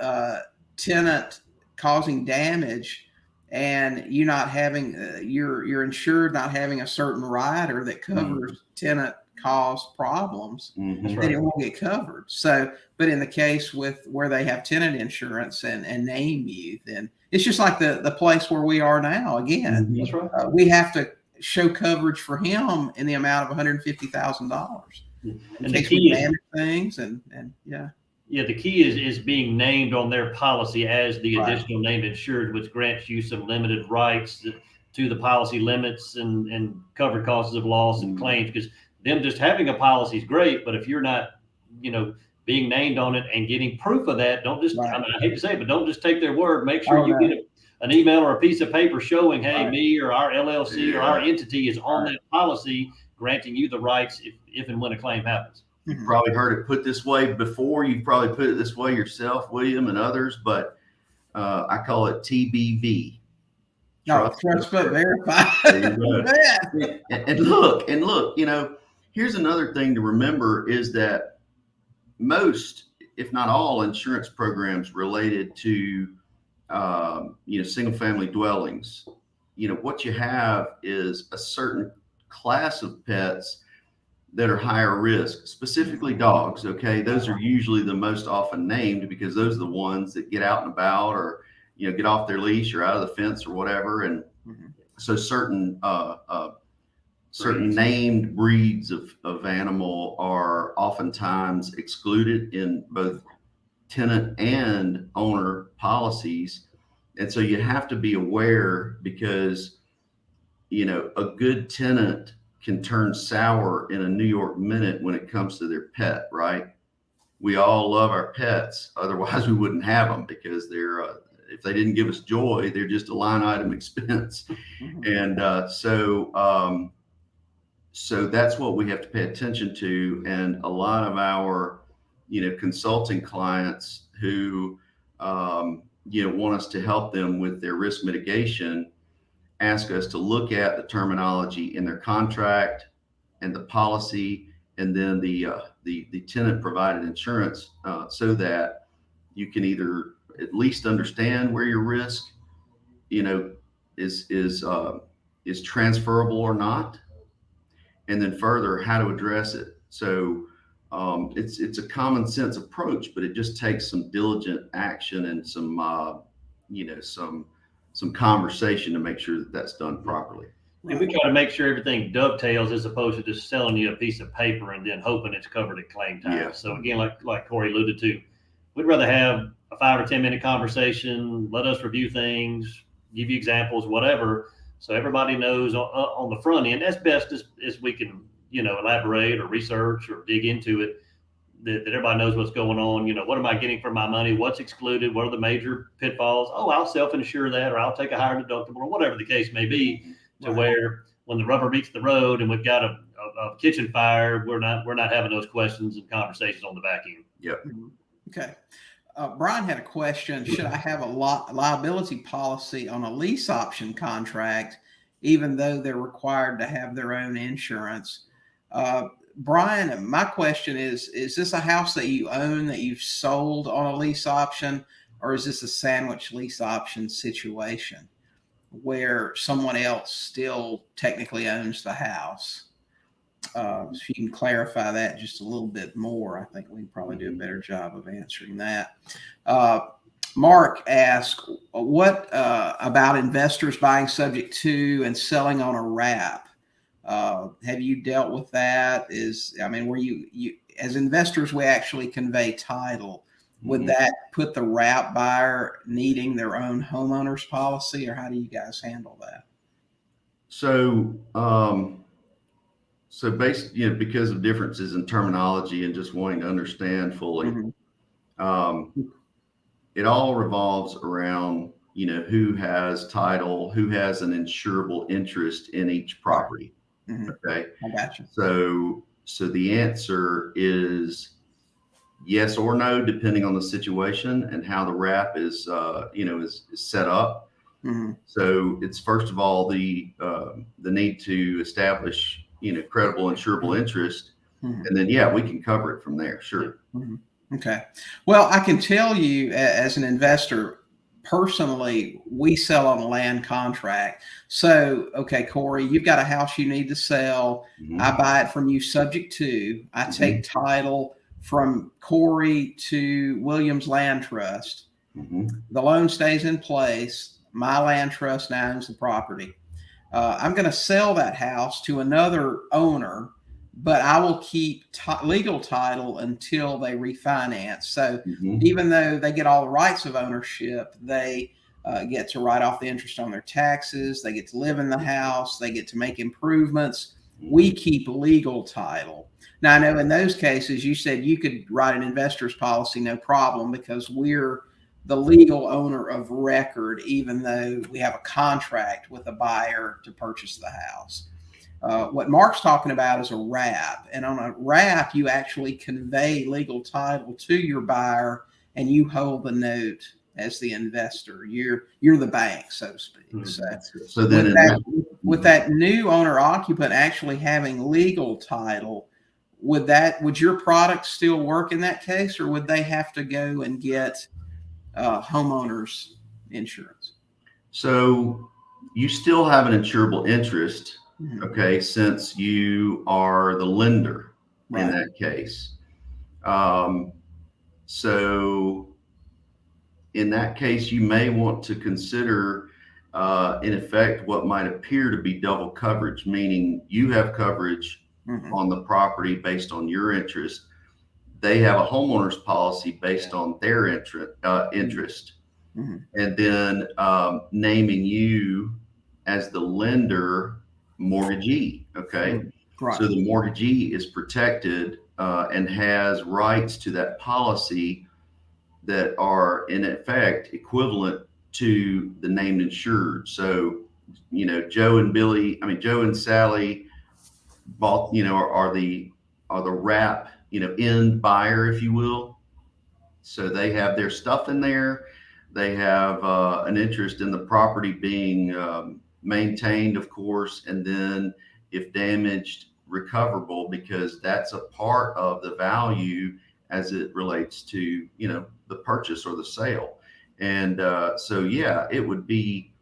tenant causing damage and you not having your insured not having a certain rider that covers tenant caused problems, then it won't get covered. So, but in the case with where they have tenant insurance and name you, then it's just like the place where we are now. Again, That's right. We have to show coverage for him in the amount of $150,000 in case we damage things and. Yeah, the key is being named on their policy as the additional named insured, which grants you some limited rights to the policy limits and covered causes of loss and claims. Because them just having a policy is great, but if you're not, being named on it and getting proof of that, don't just, I hate to say it, but don't just take their word. Make sure you get an email or a piece of paper showing, hey, me or our LLC or our entity is on that policy, granting you the rights if and when a claim happens. You've probably heard it put this way before. You've probably put it this way yourself, William, and others, but I call it TBV. Trust but verify. And look, here's another thing to remember is that most, if not all, insurance programs related to, single family dwellings, what you have is a certain class of pets that are higher risk, specifically dogs. Okay. Those are usually the most often named because those are the ones that get out and about or, get off their leash or out of the fence or whatever. And so certain named breeds of animal are oftentimes excluded in both tenant and owner policies. And so you have to be aware because, a good tenant can turn sour in a New York minute when it comes to their pet, right? We all love our pets. Otherwise we wouldn't have them because they're, if they didn't give us joy, they're just a line item expense. And so so that's what we have to pay attention to. And a lot of our, consulting clients who, want us to help them with their risk mitigation ask us to look at the terminology in their contract and the policy, and then the tenant provided insurance, so that you can either at least understand where your risk, is transferable or not, and then further how to address it. So it's a common sense approach, but it just takes some diligent action and some conversation to make sure that that's done properly. And we try to make sure everything dovetails as opposed to just selling you a piece of paper and then hoping it's covered at claim time. Yeah. So again, like Corey alluded to, we'd rather have a 5 or 10 minute conversation, let us review things, give you examples, whatever, so everybody knows on the front end, as best as we can, elaborate or research or dig into it, that everybody knows what's going on. What am I getting for my money? What's excluded? What are the major pitfalls? Oh, I'll self-insure that, or I'll take a higher deductible, or whatever the case may be, to where when the rubber meets the road and we've got a kitchen fire, we're not having those questions and conversations on the back end. Yep. Okay. Brian had a question. Should I have a liability policy on a lease option contract, even though they're required to have their own insurance? Brian, my question is this a house that you own that you've sold on a lease option, or is this a sandwich lease option situation where someone else still technically owns the house? If you can clarify that just a little bit more, I think we can probably do a better job of answering that. Mark asked, what about investors buying subject to and selling on a wrap? Have you dealt with that? Where you as investors, we actually convey title. Would that put the wrap buyer needing their own homeowner's policy, or how do you guys handle that? So, because of differences in terminology and just wanting to understand fully, it all revolves around, who has title, who has an insurable interest in each property. Okay. I got you. So the answer is yes or no, depending on the situation and how the wrap is set up. So it's first of all the need to establish credible insurable interest, and then we can cover it from there. Sure. Okay. Well, I can tell you as an investor, personally, we sell on a land contract. So, okay, Corey, you've got a house you need to sell. I buy it from you subject to. I take title from Corey to Williams Land Trust. The loan stays in place. My land trust now owns the property. I'm going to sell that house to another owner, but I will keep legal title until they refinance. So even though they get all the rights of ownership, they get to write off the interest on their taxes. They get to live in the house. They get to make improvements. We keep legal title. Now, I know in those cases, you said you could write an investor's policy, no problem, because we're the legal owner of record, even though we have a contract with a buyer to purchase the house. What Mark's talking about is a wrap. And on a wrap, you actually convey legal title to your buyer and you hold the note as the investor. You're the bank, so to speak. So then with that new owner occupant actually having legal title, would your product still work in that case, or would they have to go and get homeowners insurance? So you still have an insurable interest, okay, since you are the lender in that case. So in that case, you may want to consider, in effect, what might appear to be double coverage, meaning you have coverage on the property based on your interest. They have a homeowner's policy based on their interest. And then naming you as the lender mortgagee. Okay. So the mortgagee is protected and has rights to that policy that are in effect equivalent to the named insured. So, Joe and Sally, bought, are the wrap, end buyer, if you will. So they have their stuff in there. They have an interest in the property being maintained, of course, and then if damaged, recoverable, because that's a part of the value as it relates to, the purchase or the sale. And so, yeah, it would be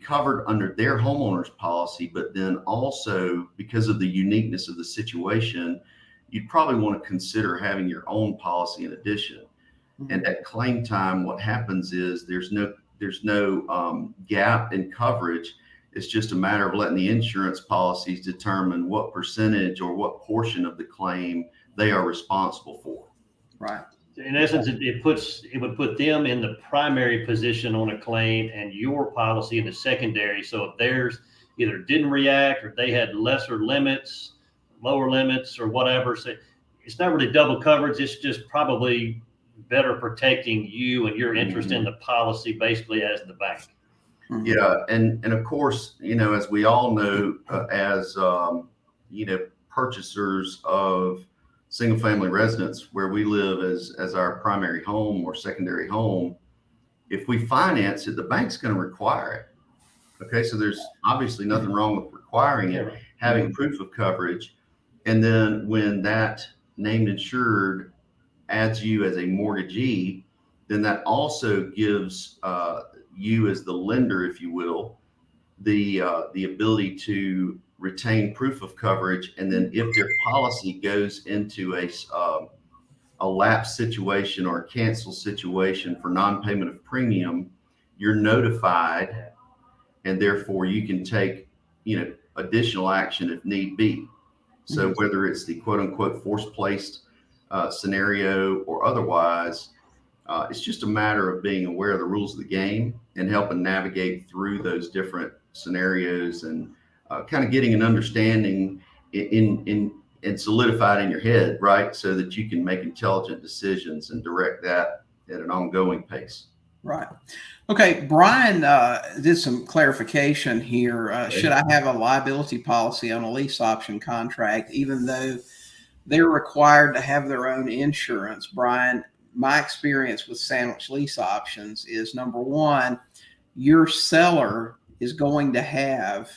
covered under their homeowner's policy, but then also because of the uniqueness of the situation, you'd probably want to consider having your own policy in addition. Mm-hmm. And at claim time, what happens is there's no gap in coverage. It's just a matter of letting the insurance policies determine what percentage or what portion of the claim they are responsible for. Right. In essence, it would put them in the primary position on a claim and your policy in the secondary. So if theirs either didn't react or they had lesser limits, lower limits or whatever, so it's not really double coverage. It's just probably better protecting you and your interest in the policy, basically, as the bank. Yeah, and of course, as we all know, as purchasers of single family residence where we live as our primary home or secondary home, if we finance it, the bank's going to require it. Okay, so there's obviously nothing wrong with requiring it, having proof of coverage. And then when that named insured adds you as a mortgagee, then that also gives you as the lender, if you will, the ability to retain proof of coverage. And then if their policy goes into a lapse situation or a cancel situation for non-payment of premium, you're notified, and therefore you can take, additional action if need be. So whether it's the quote unquote force placed scenario or otherwise, it's just a matter of being aware of the rules of the game and helping navigate through those different scenarios and kind of getting an understanding and solidified in your head, right? So that you can make intelligent decisions and direct that at an ongoing pace. Right. Okay. Brian did some clarification here. Okay. Should I have a liability policy on a lease option contract, even though they're required to have their own insurance? Brian, my experience with sandwich lease options is, number one, your seller is going to have,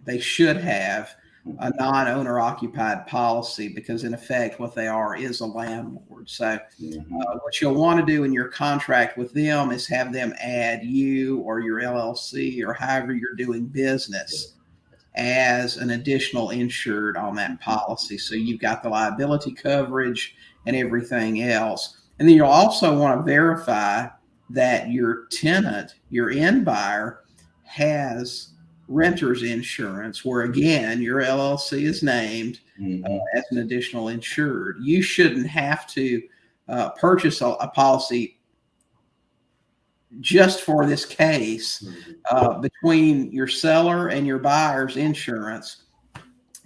they should have a non-owner occupied policy, because in effect what they are is a landlord. So what you'll want to do in your contract with them is have them add you or your LLC or however you're doing business as an additional insured on that policy. So you've got the liability coverage and everything else. And then you'll also want to verify that your tenant, your end buyer, has renter's insurance, where again your LLC is named as an additional insured. You shouldn't have to purchase a policy just for this case between your seller and your buyer's insurance.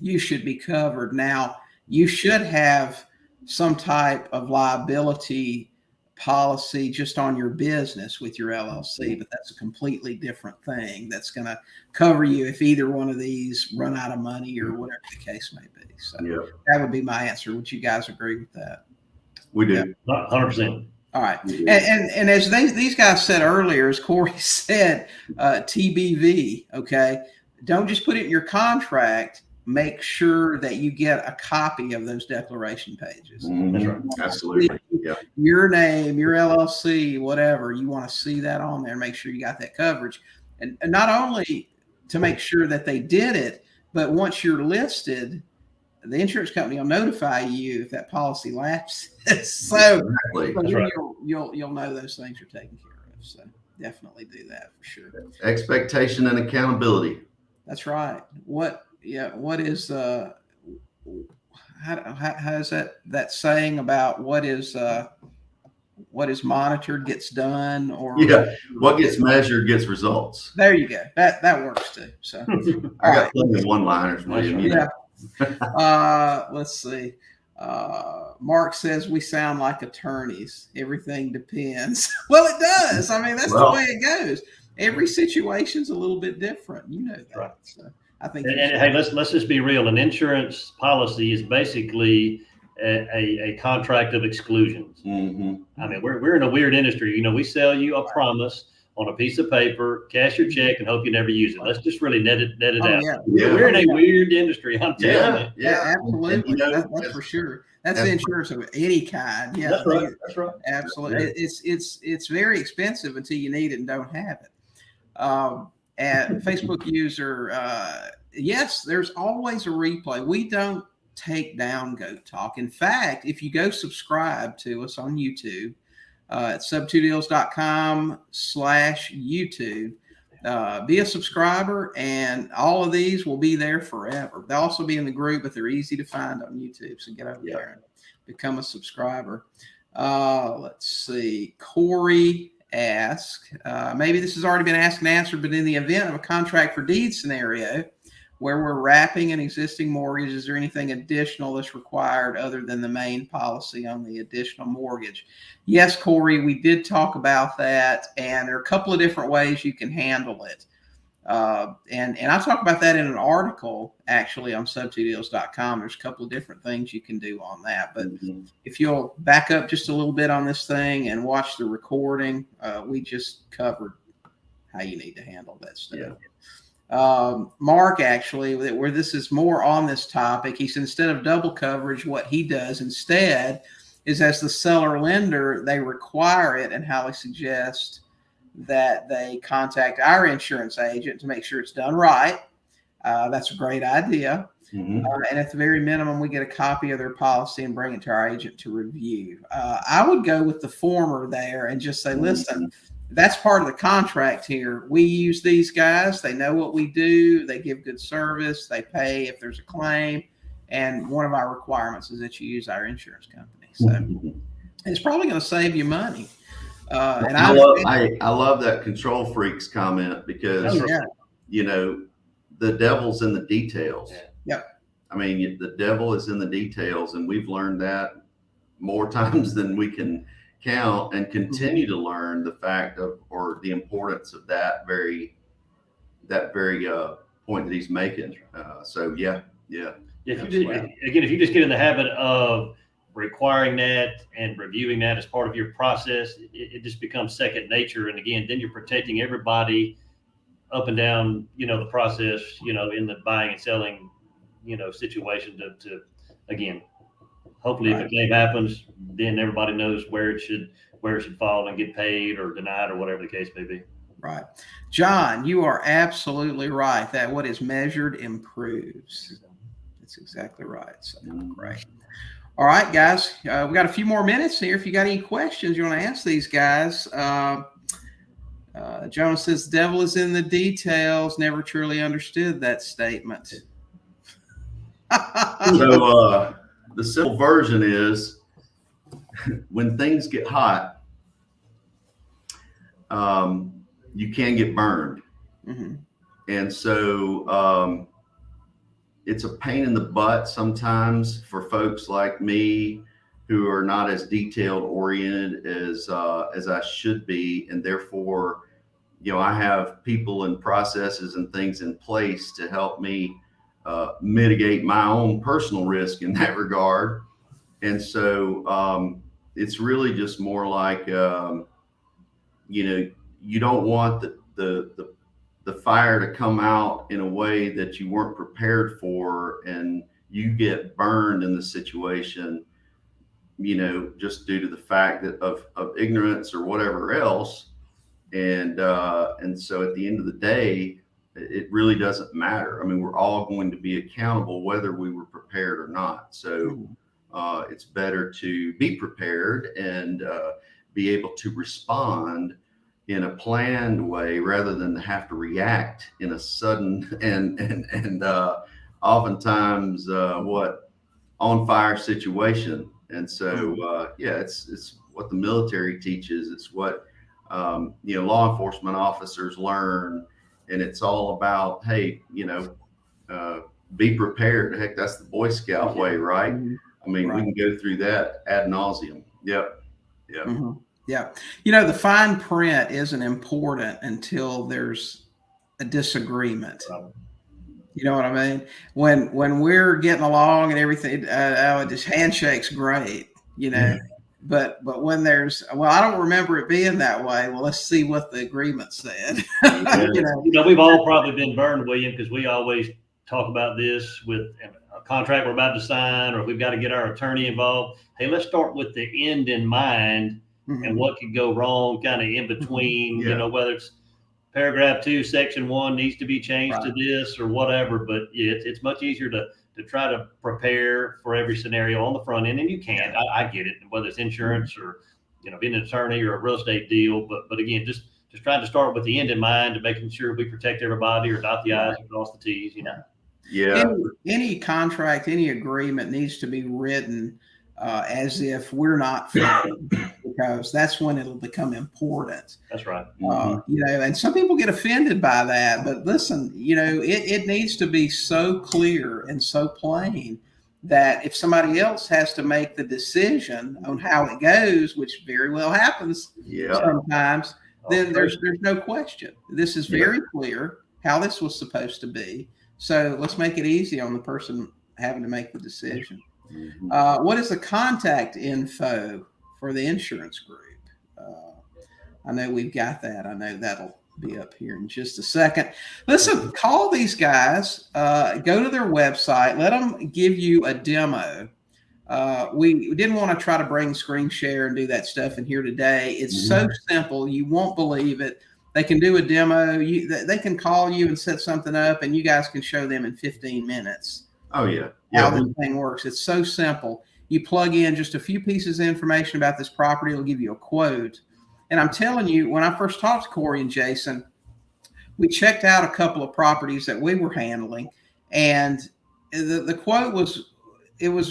You should be covered. Now, you should have some type of liability policy just on your business with your LLC, but that's a completely different thing. That's going to cover you if either one of these run out of money or whatever the case may be. So that would be my answer. Would you guys agree with that? We do. 100%. All right. And as these guys said earlier, as Corey said, TBV, okay, don't just put it in your contract. Make sure that you get a copy of those declaration pages. That's right. Absolutely. Yeah. Your name, your LLC, whatever, you want to see that on there. Make sure you got that coverage. And not only to make sure that they did it, but once you're listed, the insurance company will notify you if that policy lapses. So right. you'll know those things are taken care of. So definitely do that for sure. Expectation and accountability. That's right. What is how is that saying about what is monitored gets done, or what gets measured gets results. There you go. That works too. So I got plenty of one-liners. Let's see. Mark says we sound like attorneys. Everything depends. Well, it does. I mean, that's the way it goes. Every situation's a little bit different. You know that. Right. So I think. And hey, let's just be real. An insurance policy is basically a contract of exclusions. Mm-hmm. I mean, we're in a weird industry. You know, we sell you a promise on a piece of paper, cash your check, and hope you never use it. Let's just really net it out. Yeah. We're in a weird industry. I'm telling you. Yeah, absolutely. And, you know, that's for sure. That's the insurance of any kind. Yeah, that's right. That's right. Absolutely. Yeah. It's very expensive until you need it and don't have it. And Facebook user, yes, there's always a replay. We don't take down Goat Talk. In fact, if you go subscribe to us on YouTube, at sub2deals.com/YouTube, be a subscriber, and all of these will be there forever. They'll also be in the group, but they're easy to find on YouTube. So get over there and become a subscriber. Let's see. Corey asked, maybe this has already been asked and answered, but in the event of a contract for deed scenario where we're wrapping an existing mortgage, is there anything additional that's required other than the main policy on the additional mortgage? Yes, Corey, we did talk about that, and there are a couple of different ways you can handle it. And I talk about that in an article, actually, on sub2deals.com. There's a couple of different things you can do on that. But if you'll back up just a little bit on this thing and watch the recording, we just covered how you need to handle that stuff. Yeah. Mark, actually, where this is more on this topic, he said instead of double coverage, what he does instead is, as the seller lender, they require it and highly suggest that they contact our insurance agent to make sure it's done right. That's a great idea. And at the very minimum, we get a copy of their policy and bring it to our agent to review. I would go with the former there and just say, listen, that's part of the contract here. We use these guys. They know what we do. They give good service. They pay if there's a claim. And one of our requirements is that you use our insurance company. So it's probably going to save you money. And I love that control freaks comment because, you know, the devil's in the details. I mean, the devil is in the details, and we've learned that more times than we can count, and continue to learn the fact of, or the importance of that very point that he's making. If you just get in the habit of requiring that and reviewing that as part of your process, it just becomes second nature. And again, then you're protecting everybody up and down, you know, the process, you know, in the buying and selling, you know, situation to again, hopefully if a claim happens, then everybody knows where it should fall and get paid or denied or whatever the case may be. Right. John, you are absolutely right that what is measured improves. That's exactly right. So great. All right, guys, we got a few more minutes here. If you got any questions you want to ask these guys, Jonas says, the devil is in the details. Never truly understood that statement. So the simple version is, when things get hot, you can get burned. And so it's a pain in the butt sometimes for folks like me who are not as detailed oriented as I should be. And therefore, you know, I have people and processes and things in place to help me mitigate my own personal risk in that regard. And so it's really just more like, you know, you don't want the fire to come out in a way that you weren't prepared for, and you get burned in the situation, you know, just due to the fact that of ignorance or whatever else. And so at the end of the day, it really doesn't matter. I mean, we're all going to be accountable whether we were prepared or not. So it's better to be prepared and be able to respond in a planned way rather than have to react in a sudden and oftentimes on fire situation. And so it's what the military teaches. It's what you know, law enforcement officers learn, and it's all about, hey, you know, be prepared. Heck, that's the Boy Scout way, right? I mean, we can go through that ad nauseum. Yep. Yeah. You know, the fine print isn't important until there's a disagreement. You know what I mean? When we're getting along and everything, this handshake's great, you know. But when there's, well, I don't remember it being that way. Well, let's see what the agreement said. Yeah. You know, We've all probably been burned, William, because we always talk about this with a contract we're about to sign, or we've got to get our attorney involved. Hey, let's start with the end in mind and what could go wrong kind of in between, you know, whether it's paragraph 2, section 1 needs to be changed to this or whatever. But yeah, it's much easier to try to prepare for every scenario on the front end, and you can. I get it, whether it's insurance or, you know, being an attorney or a real estate deal. But again, just trying to start with the end in mind and making sure we protect everybody or dot the I's and cross the T's, you know. Yeah. Any contract, any agreement needs to be written as if we're not friends, because that's when it'll become important. That's right. You know, and some people get offended by that, but listen, you know, it needs to be so clear and so plain that if somebody else has to make the decision on how it goes, which very well happens sometimes, then there's no question. This is very clear how this was supposed to be. So let's make it easy on the person having to make the decision. What is the contact info for the insurance group? I know we've got that. I know that'll be up here in just a second. Listen, call these guys, go to their website, let them give you a demo. We didn't want to try to bring screen share and do that stuff in here today. It's so simple. You won't believe it. They can do a demo. They can call you and set something up, and you guys can show them in 15 minutes. Oh, yeah. How this thing works. It's so simple. You plug in just a few pieces of information about this property. It'll give you a quote. And I'm telling you, when I first talked to Corey and Jason, we checked out a couple of properties that we were handling, and the quote was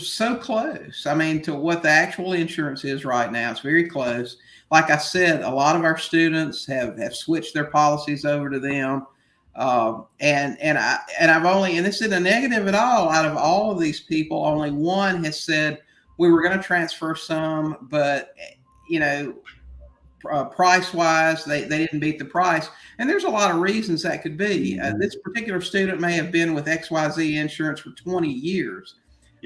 so close. I mean, to what the actual insurance is right now, it's very close. Like I said, a lot of our students have switched their policies over to them. And I've only, and this isn't a negative at all, out of all of these people, only one has said we were going to transfer some, but, you know, price wise, they didn't beat the price. And there's a lot of reasons that could be. This particular student may have been with XYZ Insurance for 20 years.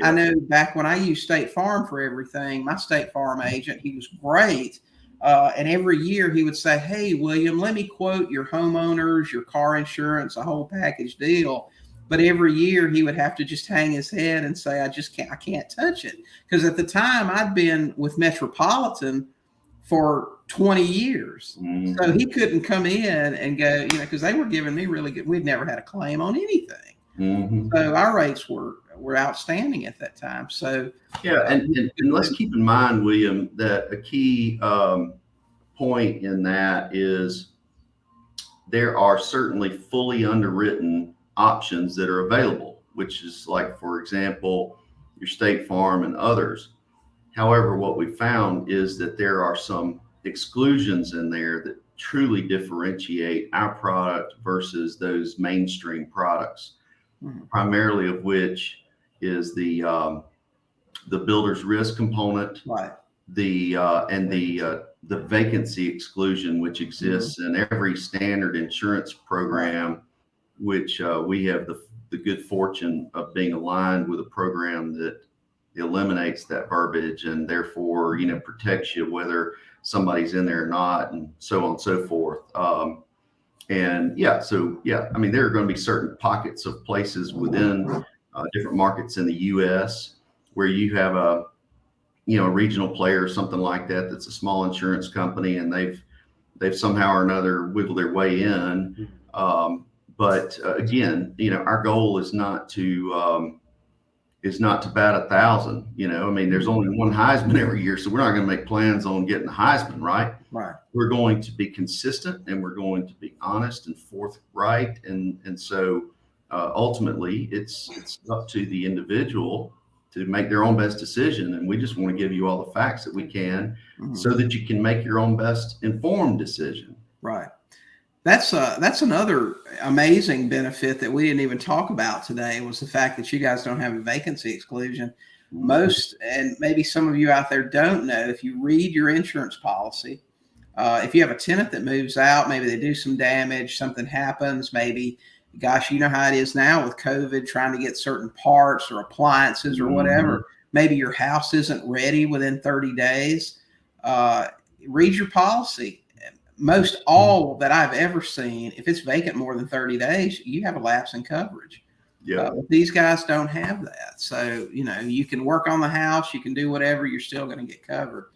I know back when I used State Farm for everything, my State Farm agent, he was great. And every year he would say, hey, William, let me quote your homeowners, your car insurance, a whole package deal. But every year he would have to just hang his head and say, I can't touch it. Because at the time I'd been with Metropolitan for 20 years. So he couldn't come in and go, you know, because they were giving me really good. We'd never had a claim on anything. So our rates were outstanding at that time. So and let's keep in mind, William, that a key point in that is there are certainly fully underwritten options that are available, which is like, for example, your State Farm and others. However, what we found is that there are some exclusions in there that truly differentiate our product versus those mainstream products, primarily of which is the builder's risk component, the vacancy exclusion, which exists in every standard insurance program, which we have the good fortune of being aligned with a program that eliminates that verbiage and therefore, you know, protects you whether somebody's in there or not, and so on and so forth. I mean, there are going to be certain pockets of places within different markets in the U.S. where you have a regional player or something like that that's a small insurance company, and they've somehow or another wiggled their way in. But again, you know, our goal is not to bat 1,000. You know, I mean, there's only one Heisman every year, so we're not going to make plans on getting the Heisman, right? We're going to be consistent, and we're going to be honest and forthright, and so ultimately, it's up to the individual to make their own best decision, and we just want to give you all the facts that we can, so that you can make your own best informed decision. That's another amazing benefit that we didn't even talk about today, was the fact that you guys don't have a vacancy exclusion. Most, and maybe some of you out there don't know, if you read your insurance policy, if you have a tenant that moves out, maybe they do some damage, something happens, maybe gosh, you know how it is now with COVID, trying to get certain parts or appliances or whatever. Maybe your house isn't ready within 30 days. Read your policy. Most all that I've ever seen, if it's vacant more than 30 days, you have a lapse in coverage. Yeah. But these guys don't have that. So, you can work on the house, you can do whatever, you're still going to get covered.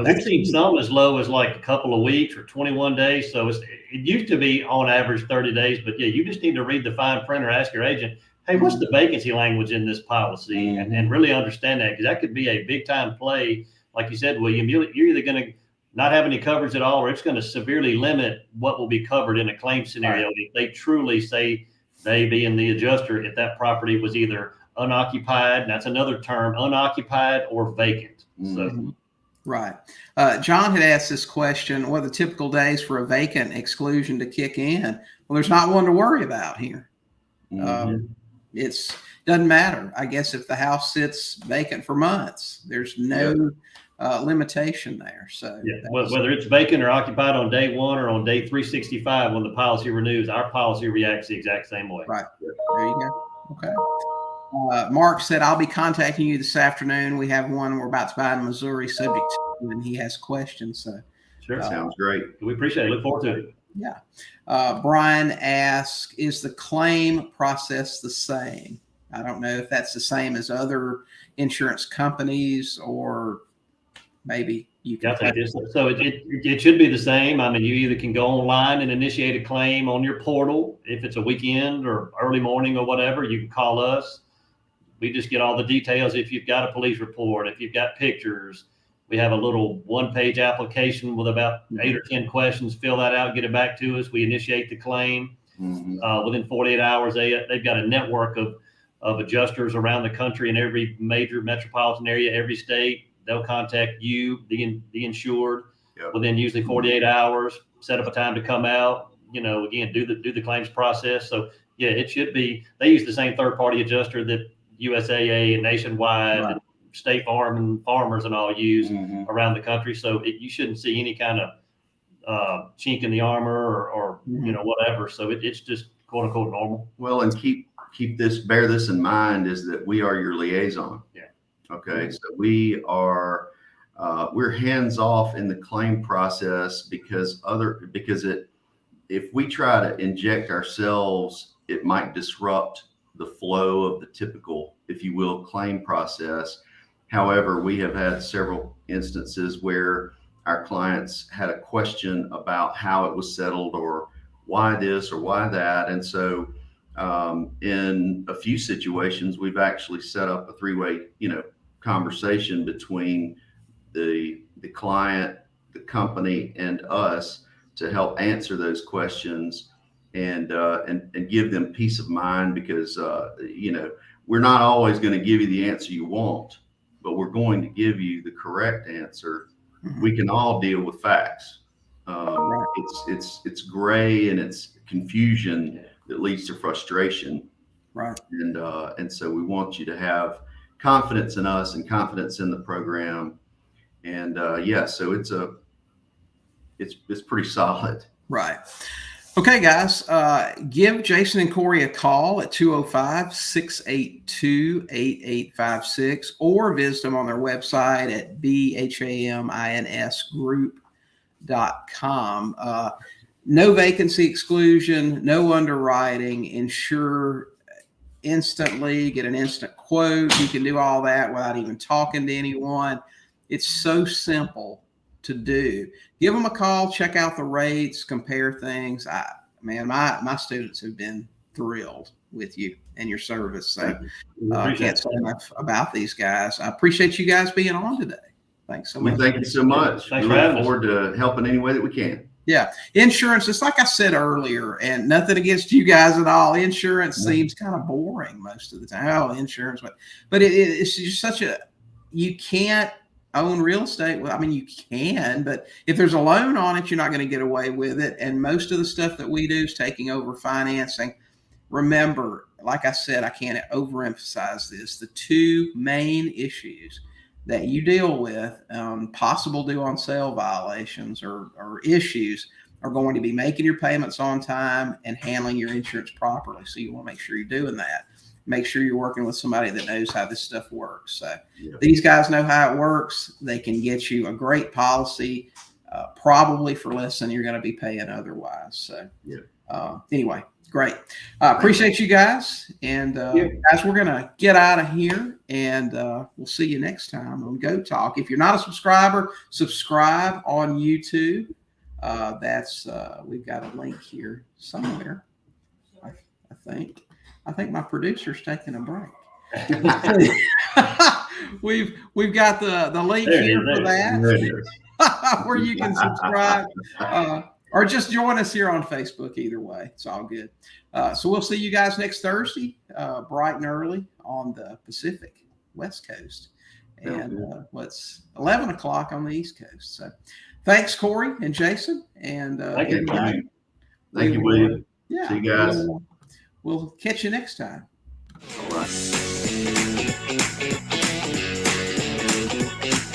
We've seen some as low as like a couple of weeks or 21 days. So it used to be on average 30 days, but yeah, you just need to read the fine print or ask your agent, hey, what's the vacancy language in this policy? And really understand that, because that could be a big time play. Like you said, William, you're either going to not have any coverage at all, or it's going to severely limit what will be covered in a claim scenario. Right. If they truly say, they being the adjuster, if that property was either unoccupied, and that's another term, unoccupied or vacant. So. Right. John had asked this question, what are the typical days for a vacant exclusion to kick in? Well, there's not one to worry about here. It's doesn't matter. I guess if the house sits vacant for months, there's no limitation there. So whether it's vacant or occupied on day 1 or on day 365, when the policy renews, our policy reacts the exact same way. Right. There you go. Okay. Mark said, I'll be contacting you this afternoon. We have one we're about to buy in Missouri subject to, and he has questions. So sure. Sounds great. We appreciate it. Look forward to it. Yeah. Brian asks, is the claim process the same? I don't know if that's the same as other insurance companies, or maybe you can. So it should be the same. I mean, you either can go online and initiate a claim on your portal. If it's a weekend or early morning or whatever, you can call us. We just get all the details. If you've got a police report, if you've got pictures, we have a little 1-page application with about 8 or 10 questions. Fill that out, get it back to us. We initiate the claim. Within 48 hours, they've got a network of adjusters around the country in every major metropolitan area, every state. They'll contact you, the insured, within usually 48 hours. Set up a time to come out. Again, do the claims process. So yeah, it should be. They use the same third-party adjuster that USAA and Nationwide, and State Farm and Farmers and all use around the country. So you shouldn't see any kind of chink in the armor or whatever. So it's just quote unquote normal. Well, and bear this in mind, is that we are your liaison. Yeah. Okay. So we're hands off in the claim process because if we try to inject ourselves, it might disrupt the flow of the typical, if you will, claim process. However, we have had several instances where our clients had a question about how it was settled, or why this or why that. And so in a few situations, we've actually set up a 3-way, conversation between the client, the company, and us to help answer those questions and give them peace of mind, because we're not always going to give you the answer you want, but we're going to give you the correct answer. We can all deal with facts. It's gray and it's confusion that leads to frustration. Right. And so we want you to have confidence in us and confidence in the program. And so it's pretty solid. Right. Okay, guys, give Jason and Corey a call at 205-682-8856, or visit them on their website at bhaminsgroup.com. No vacancy exclusion, no underwriting, insure instantly, get an instant quote. You can do all that without even talking to anyone. It's so simple to do. Give them a call, check out the rates, compare things. My students have been thrilled with you and your service. So I can't say enough about these guys. I appreciate you guys being on today. Thanks so much. Thank you so much. Thanks we for look forward to helping any way that we can. Yeah. Insurance, it's like I said earlier, and nothing against you guys at all. Insurance seems kind of boring most of the time. Oh, insurance. But it's just you can't own real estate. Well, I mean, you can, but if there's a loan on it, you're not going to get away with it. And most of the stuff that we do is taking over financing. Remember, like I said, I can't overemphasize this. The two main issues that you deal with, possible due on sale violations or issues, are going to be making your payments on time and handling your insurance properly. So you want to make sure you're doing that. Make sure you're working with somebody that knows how this stuff works. So these guys know how it works. They can get you a great policy, probably for less than you're going to be paying otherwise. So anyway, great. Appreciate you guys. And guys, we're going to get out of here, and we'll see you next time on Go Talk. If you're not a subscriber, subscribe on YouTube. We've got a link here somewhere. I think my producer's taking a break. We've got the link here for that, where you can subscribe, or just join us here on Facebook. Either way, it's all good. So we'll see you guys next Thursday, bright and early on the Pacific West Coast, and 11 o'clock on the East Coast. So thanks, Corey and Jason, and thank you, William. Yeah, see you guys. We'll catch you next time. All right.